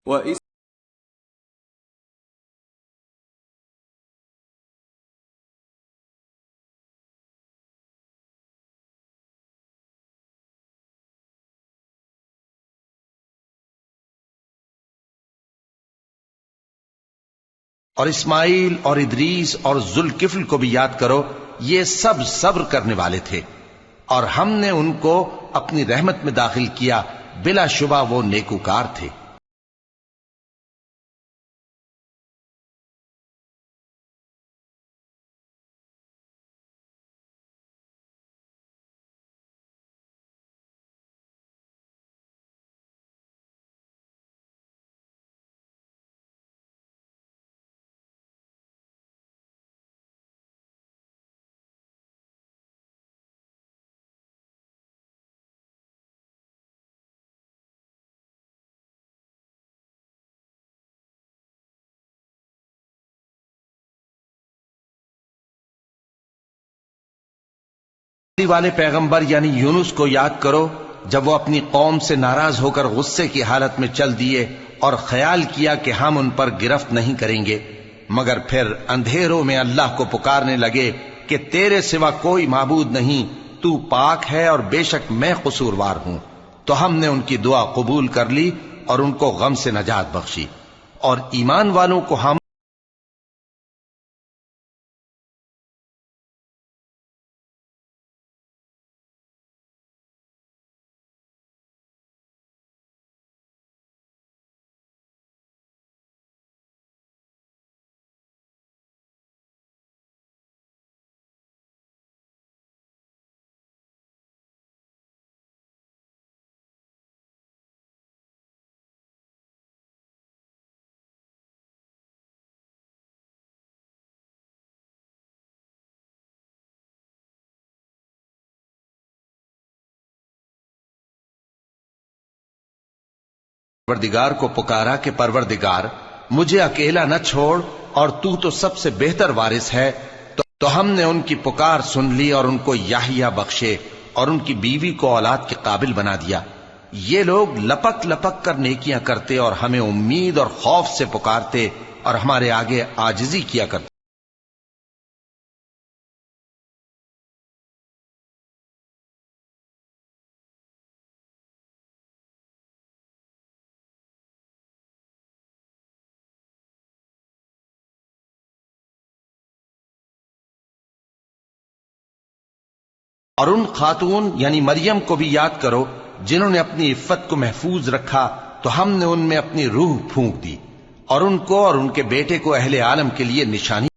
وَإِسْرَائِيلَ اور اسماعیل اور ادریس اور ذوالکفل کو بھی یاد کرو، یہ سب صبر کرنے والے تھے، اور ہم نے ان کو اپنی رحمت میں داخل کیا، بلا شبہ وہ نیکوکار تھے۔ والے پیغمبر یعنی یونس کو یاد کرو، جب وہ اپنی قوم سے ناراض ہو کر غصے کی حالت میں چل دیے اور خیال کیا کہ ہم ان پر گرفت نہیں کریں گے، مگر پھر اندھیروں میں اللہ کو پکارنے لگے کہ تیرے سوا کوئی معبود نہیں، تو پاک ہے اور بے شک میں قصوروار ہوں۔ تو ہم نے ان کی دعا قبول کر لی اور ان کو غم سے نجات بخشی، اور ایمان والوں کو ہم پروردگار کو پکارا کہ پروردگار مجھے اکیلا نہ چھوڑ، اور تو سب سے بہتر وارث ہے۔ تو ہم نے ان کی پکار سن لی اور ان کو یحییٰ بخشے اور ان کی بیوی کو اولاد کے قابل بنا دیا۔ یہ لوگ لپک لپک کر نیکیاں کرتے اور ہمیں امید اور خوف سے پکارتے اور ہمارے آگے عاجزی کیا کرتے۔ اور ان خاتون یعنی مریم کو بھی یاد کرو جنہوں نے اپنی عفت کو محفوظ رکھا، تو ہم نے ان میں اپنی روح پھونک دی، اور ان کو اور ان کے بیٹے کو اہل عالم کے لیے نشانی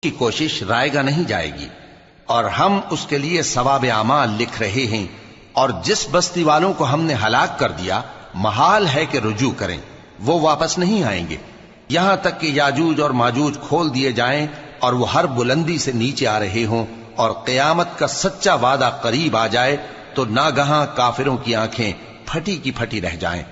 کی کوشش رائے گا نہیں جائے گی، اور ہم اس کے لیے ثواب اعمال لکھ رہے ہیں۔ اور جس بستی والوں کو ہم نے ہلاک کر دیا، محال ہے کہ رجوع کریں، وہ واپس نہیں آئیں گے، یہاں تک کہ یاجوج اور ماجوج کھول دیے جائیں اور وہ ہر بلندی سے نیچے آ رہے ہوں، اور قیامت کا سچا وعدہ قریب آ جائے تو ناگہاں کافروں کی آنکھیں پھٹی کی پھٹی رہ جائیں۔